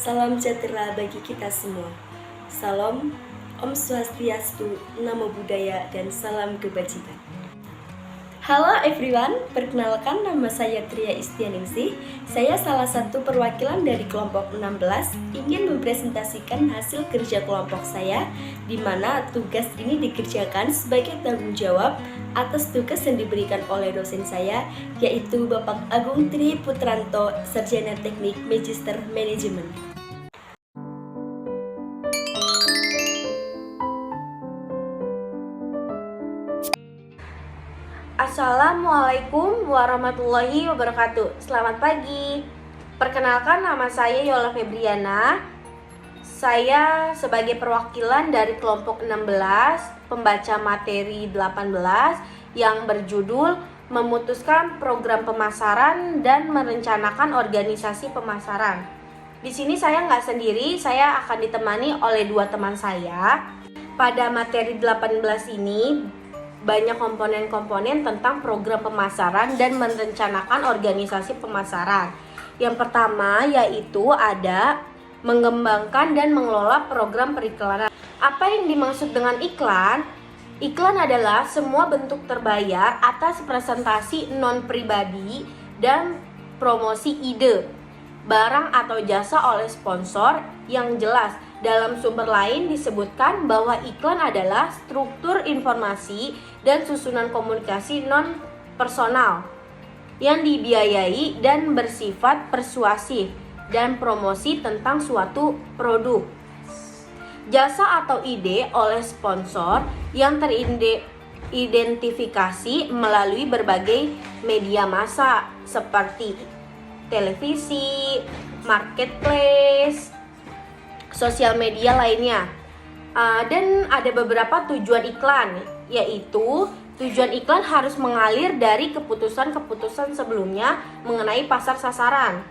Salam sejahtera bagi kita semua. Salam, Om Swastiastu, Namo Buddhaya, dan salam kebajikan. Halo everyone, perkenalkan nama saya Tria Istianingsih. Saya salah satu perwakilan dari kelompok 16 ingin mempresentasikan hasil kerja kelompok saya, di mana tugas ini dikerjakan sebagai tanggung jawab atas tugas yang diberikan oleh dosen saya, yaitu Bapak Agung Tri Putranto, Sarjana Teknik Magister Manajemen. Assalamualaikum warahmatullahi wabarakatuh. Selamat pagi. Perkenalkan, nama saya Yola Febriana. Saya sebagai perwakilan dari kelompok 16, pembaca materi 18 yang berjudul memutuskan program pemasaran dan merencanakan organisasi pemasaran. Di sini saya nggak sendiri, saya akan ditemani oleh dua teman saya. Pada materi 18 ini banyak komponen-komponen tentang program pemasaran dan merencanakan organisasi pemasaran. Yang pertama yaitu ada mengembangkan dan mengelola program periklanan. Apa yang dimaksud dengan iklan? Iklan adalah semua bentuk terbayar atas presentasi non-pribadi dan promosi ide, barang atau jasa oleh sponsor yang jelas. Dalam sumber lain disebutkan bahwa iklan adalah struktur informasi dan susunan komunikasi non-personal yang dibiayai dan bersifat persuasif dan promosi tentang suatu produk, jasa atau ide oleh sponsor yang teridentifikasi melalui berbagai media massa seperti televisi, marketplace, sosial media lainnya. Dan ada beberapa tujuan iklan, yaitu tujuan iklan harus mengalir dari keputusan-keputusan sebelumnya mengenai pasar sasaran,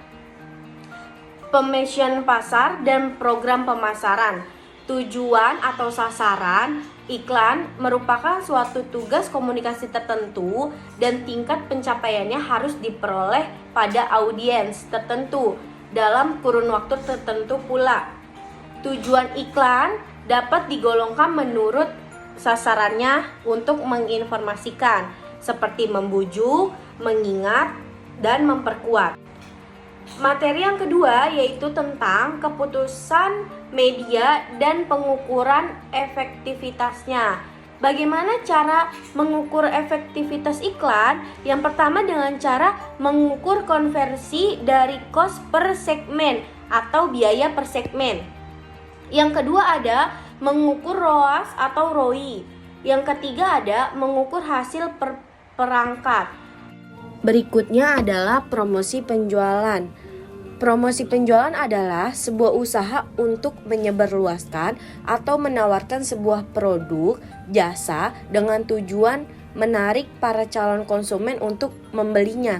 pemetaan pasar, dan program pemasaran. Tujuan atau sasaran iklan merupakan suatu tugas komunikasi tertentu dan tingkat pencapaiannya harus diperoleh pada audiens tertentu dalam kurun waktu tertentu pula. Tujuan iklan dapat digolongkan menurut sasarannya untuk menginformasikan, seperti membujuk, mengingat, dan memperkuat. Materi yang kedua yaitu tentang keputusan media dan pengukuran efektivitasnya. Bagaimana cara mengukur efektivitas iklan? Yang pertama dengan cara mengukur konversi dari cost per segmen atau biaya per segmen. Yang kedua ada mengukur ROAS atau ROI. Yang ketiga ada mengukur hasil per perangkat. Berikutnya adalah promosi penjualan. Promosi penjualan adalah sebuah usaha untuk menyebarluaskan atau menawarkan sebuah produk, jasa dengan tujuan menarik para calon konsumen untuk membelinya.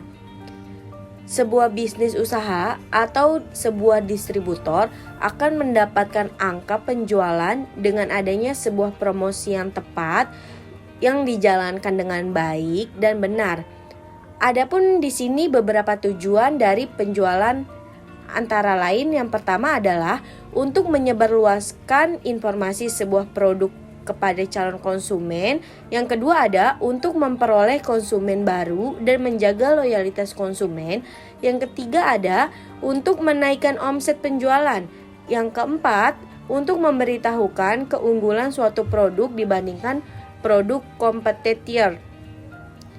Sebuah bisnis usaha atau sebuah distributor akan mendapatkan angka penjualan dengan adanya sebuah promosi yang tepat yang dijalankan dengan baik dan benar. Adapun di sini beberapa tujuan dari penjualan antara lain yang pertama adalah untuk menyebarluaskan informasi sebuah produk kepada calon konsumen. Yang kedua ada untuk memperoleh konsumen baru dan menjaga loyalitas konsumen. Yang ketiga ada untuk menaikkan omset penjualan. Yang keempat untuk memberitahukan keunggulan suatu produk dibandingkan produk kompetitor.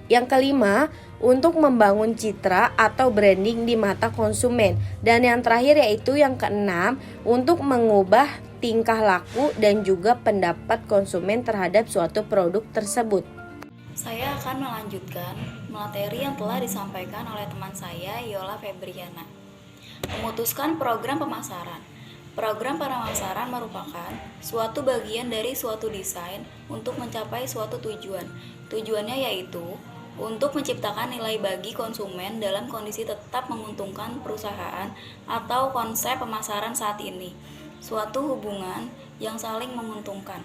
Yang kelima untuk membangun citra atau branding di mata konsumen. Dan yang terakhir yaitu yang keenam untuk mengubah tingkah laku dan juga pendapat konsumen terhadap suatu produk tersebut. Saya akan melanjutkan materi yang telah disampaikan oleh teman saya Yola Febriana. Memutuskan program pemasaran. Program pemasaran merupakan suatu bagian dari suatu desain untuk mencapai suatu tujuan. Tujuannya yaitu untuk menciptakan nilai bagi konsumen dalam kondisi tetap menguntungkan perusahaan atau konsep pemasaran saat ini. Suatu hubungan yang saling menguntungkan.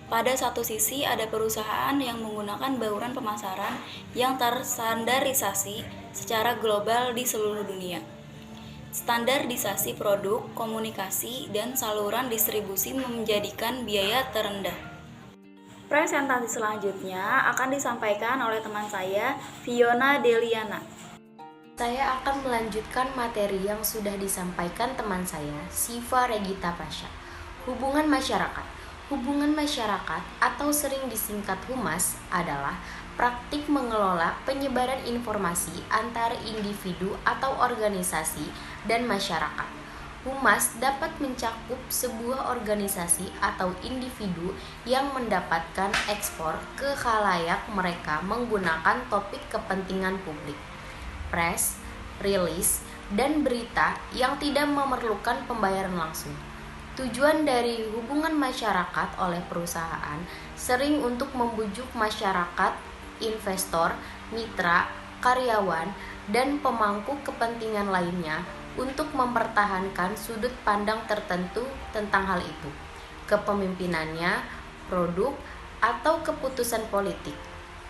Pada satu sisi ada perusahaan yang menggunakan bauran pemasaran yang terstandarisasi secara global di seluruh dunia. Standarisasi produk, komunikasi, dan saluran distribusi menjadikan biaya terendah. Presentasi selanjutnya akan disampaikan oleh teman saya, Fiona Deliana. Saya akan melanjutkan materi yang sudah disampaikan teman saya, Siva Regita Pasha. Hubungan masyarakat. Hubungan masyarakat atau sering disingkat HUMAS adalah praktik mengelola penyebaran informasi antara individu atau organisasi dan masyarakat. HUMAS dapat mencakup sebuah organisasi atau individu yang mendapatkan ekspor ke khalayak mereka menggunakan topik kepentingan publik, press, rilis, dan berita yang tidak memerlukan pembayaran langsung. Tujuan dari hubungan masyarakat oleh perusahaan sering untuk membujuk masyarakat, investor, mitra, karyawan, dan pemangku kepentingan lainnya untuk mempertahankan sudut pandang tertentu tentang hal itu, kepemimpinannya, produk, atau keputusan politik.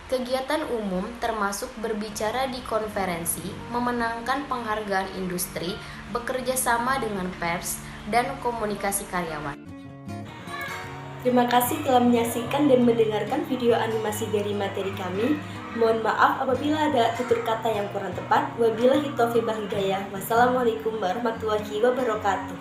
Kegiatan umum termasuk berbicara di konferensi, memenangkan penghargaan industri, bekerja sama dengan pers, dan komunikasi karyawan. Terima kasih telah menyaksikan dan mendengarkan video animasi dari materi kami. Mohon maaf apabila ada tutur kata yang kurang tepat. Wabillahi taufiq wal hidayah. Wassalamualaikum warahmatullahi wabarakatuh.